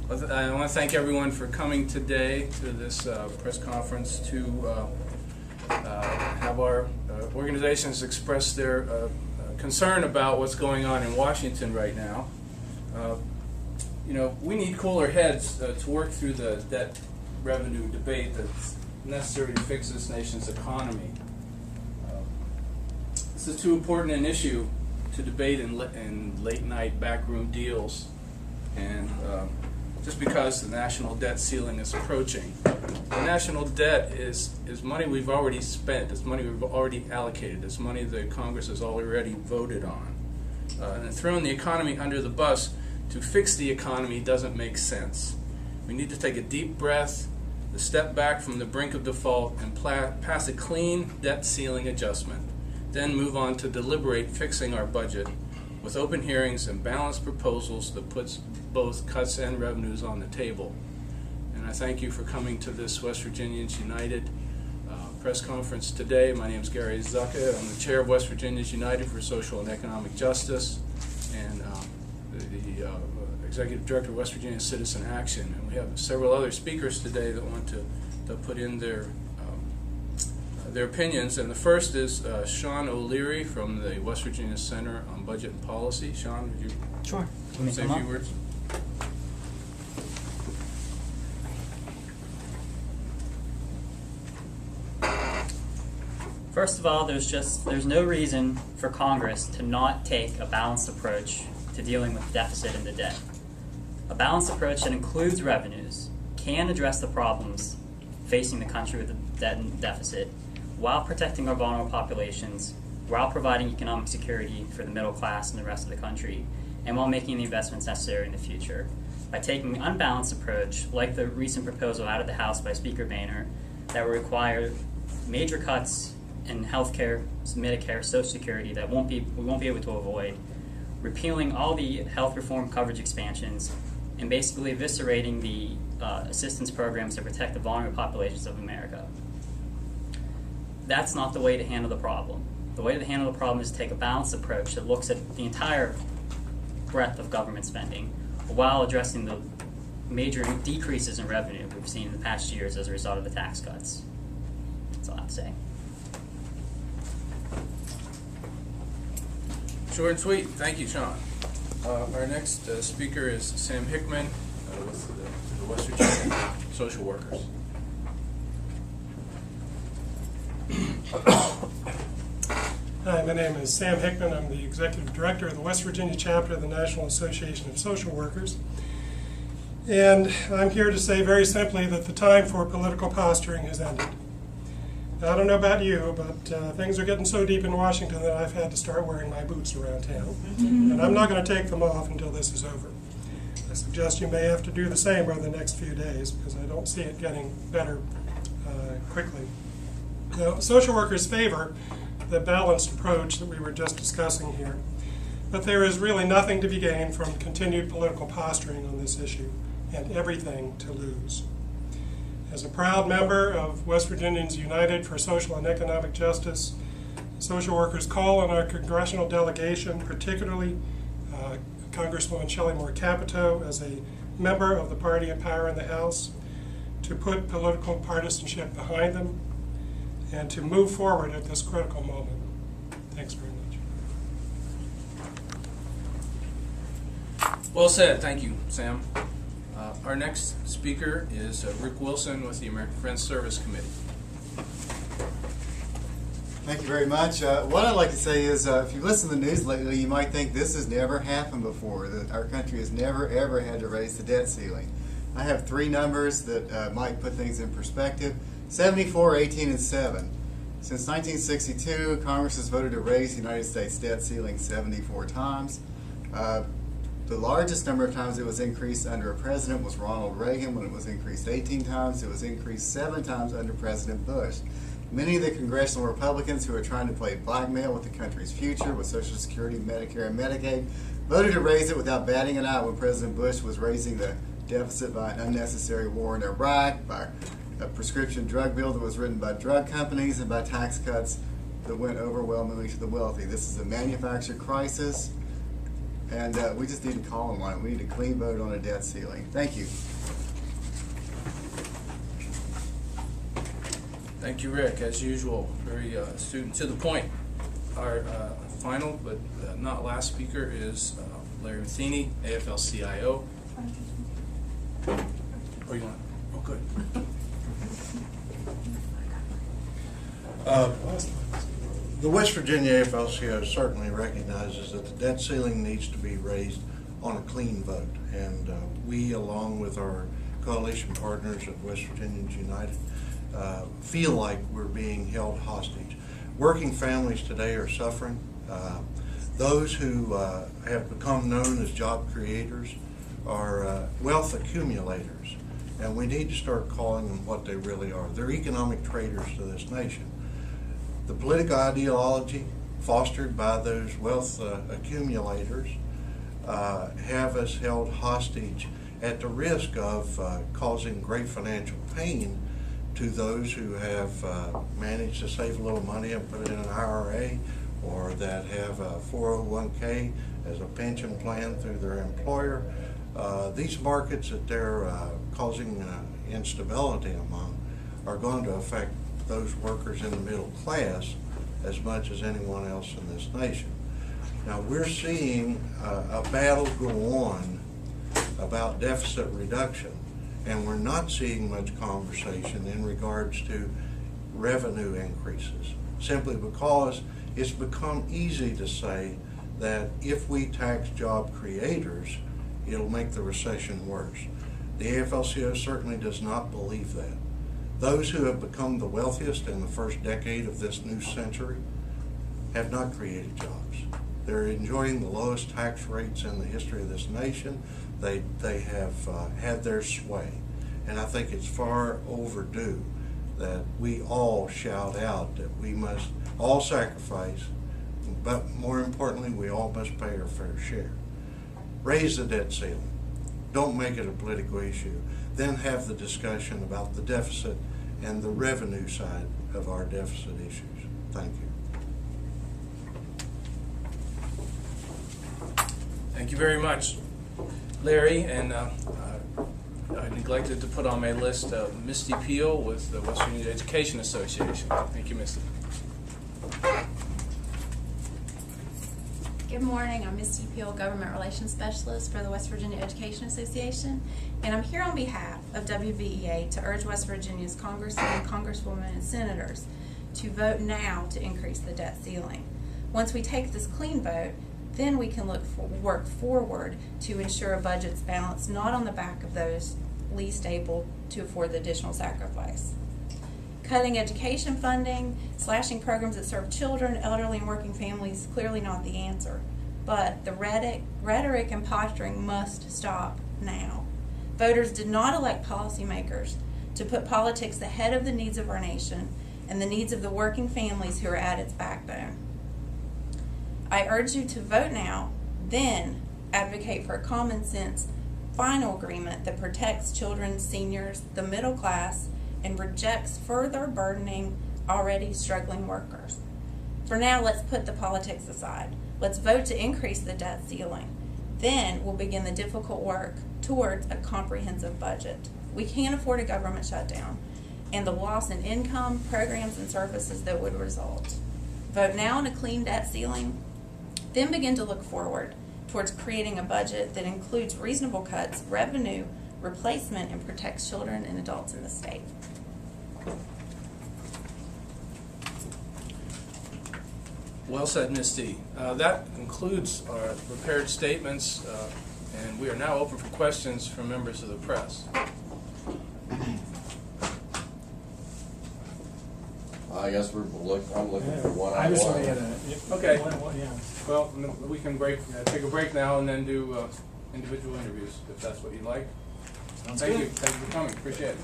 I want to thank everyone for coming today to this press conference to have our organizations express their concern about what's going on in Washington right now. We need cooler heads to work through the debt revenue debate that's necessary to fix this nation's economy. This is too important an issue to debate in late-night backroom deals, and just because the national debt ceiling is approaching. The national debt is money we've already spent. It's money we've already allocated. It's money that Congress has already voted on. And throwing the economy under the bus to fix the economy doesn't make sense. We need to take a deep breath, to step back from the brink of default, and pass a clean debt ceiling adjustment. Then move on to deliberate fixing our budget with open hearings and balanced proposals that puts both cuts and revenues on the table. And I thank you for coming to this West Virginians United press conference today. My name is Gary Zucka. I'm the chair of West Virginians United for Social and Economic Justice and the executive director of West Virginia Citizen Action. And we have several other speakers today that want to put in their opinions. And the first is Sean O'Leary from the West Virginia Center on Budget and Policy. Sean, would you say a few words? First of all, there's no reason for Congress to not take a balanced approach to dealing with the deficit and the debt. A balanced approach that includes revenues can address the problems facing the country with the debt and deficit while protecting our vulnerable populations, while providing economic security for the middle class and the rest of the country, and while making the investments necessary in the future. By taking an unbalanced approach, like the recent proposal out of the House by Speaker Boehner, that will require major cuts in healthcare, Medicare, Social Security that we won't be able to avoid, repealing all the health reform coverage expansions, and basically eviscerating the assistance programs to protect the vulnerable populations of America. That's not the way to handle the problem. The way to handle the problem is to take a balanced approach that looks at the entire breadth of government spending while addressing the major decreases in revenue we've seen in the past years as a result of the tax cuts. That's all I have to say. Short and sweet. Thank you, Sean. Our next speaker is Sam Hickman with the West Virginia Social Workers. Hi, my name is Sam Hickman. I'm the Executive Director of the West Virginia chapter of the National Association of Social Workers. And I'm here to say very simply that the time for political posturing has ended. Now, I don't know about you, but things are getting so deep in Washington that I've had to start wearing my boots around town. And I'm not going to take them off until this is over. I suggest you may have to do the same over the next few days because I don't see it getting better quickly. Now, social workers favor the balanced approach that we were just discussing here, but there is really nothing to be gained from continued political posturing on this issue and everything to lose. As a proud member of West Virginians United for Social and Economic Justice, social workers call on our congressional delegation, particularly Congresswoman Shelley Moore Capito, as a member of the party in power in the House, to put political partisanship behind them and to move forward at this critical moment. Thanks very much. Well said. Thank you, Sam. Our next speaker is Rick Wilson with the American Friends Service Committee. Thank you very much. What I'd like to say is if you listen to the news lately, you might think this has never happened before, that our country has never, ever had to raise the debt ceiling. I have three numbers that might put things in perspective: 74, 18, and 7. Since 1962, Congress has voted to raise the United States debt ceiling 74 times. The largest number of times it was increased under a president was Ronald Reagan, when it was increased 18 times. It was increased 7 times under President Bush. Many of the congressional Republicans who are trying to play blackmail with the country's future with Social Security, Medicare, and Medicaid voted to raise it without batting an eye when President Bush was raising the deficit by an unnecessary war in Iraq, by a prescription drug bill that was written by drug companies, and by tax cuts that went overwhelmingly to the wealthy. This is a manufactured crisis, And we just need to call them on it. We need a clean vote on a debt ceiling. Thank you. Thank you, Rick. As usual, very student to the point. Our final but not last speaker is Larry Matheny, AFL-CIO. Oh, you want? Oh, good. The West Virginia AFL-CIO certainly recognizes that the debt ceiling needs to be raised on a clean vote, and we, along with our coalition partners of West Virginians United, feel like we're being held hostage. Working families today are suffering. Those who have become known as job creators are wealth accumulators, and we need to start calling them what they really are. They're economic traitors to this nation. The political ideology fostered by those wealth accumulators have us held hostage at the risk of causing great financial pain to those who have managed to save a little money and put it in an IRA, or that have a 401k as a pension plan through their employer. These markets that they're causing instability among are going to affect those workers in the middle class as much as anyone else in this nation. Now, we're seeing a battle go on about deficit reduction, and we're not seeing much conversation in regards to revenue increases, simply because it's become easy to say that if we tax job creators, it'll make the recession worse. The AFL-CIO certainly does not believe that. Those who have become the wealthiest in the first decade of this new century have not created jobs. They're enjoying the lowest tax rates in the history of this nation. They have had their sway. And I think it's far overdue that we all shout out that we must all sacrifice, but more importantly, we all must pay our fair share. Raise the debt ceiling. Don't make it a political issue. Then have the discussion about the deficit and the revenue side of our deficit issues. Thank you. Thank you very much, Larry. And I neglected to put on my list Misty Peel with the West Virginia Education Association. Thank you, Misty. Good morning, I'm Misty Peel, Government Relations Specialist for the West Virginia Education Association, and I'm here on behalf of WVEA to urge West Virginia's Congressmen, Congresswomen, and Senators to vote now to increase the debt ceiling. Once we take this clean vote, then we can work forward to ensure a budget's balanced, not on the back of those least able to afford the additional sacrifice. Cutting education funding, slashing programs that serve children, elderly, and working families is clearly not the answer. But the rhetoric and posturing must stop now. Voters did not elect policymakers to put politics ahead of the needs of our nation and the needs of the working families who are at its backbone. I urge you to vote now, then advocate for a common sense final agreement that protects children, seniors, the middle class, and rejects further burdening already struggling workers. For now, let's put the politics aside. Let's vote to increase the debt ceiling. Then we'll begin the difficult work towards a comprehensive budget. We can't afford a government shutdown and the loss in income, programs, and services that would result. Vote now on a clean debt ceiling, then begin to look forward towards creating a budget that includes reasonable cuts, revenue, replacement, and protects children and adults in the state. Well said, Misty. That concludes our prepared statements, and we are now open for questions from members of the press. I guess I'm looking for one. I just wanted Okay. yeah. Well, we can take a break now and then do individual interviews, if that's what you'd like. Sounds Thank good. you. Thank you for coming. Appreciate it.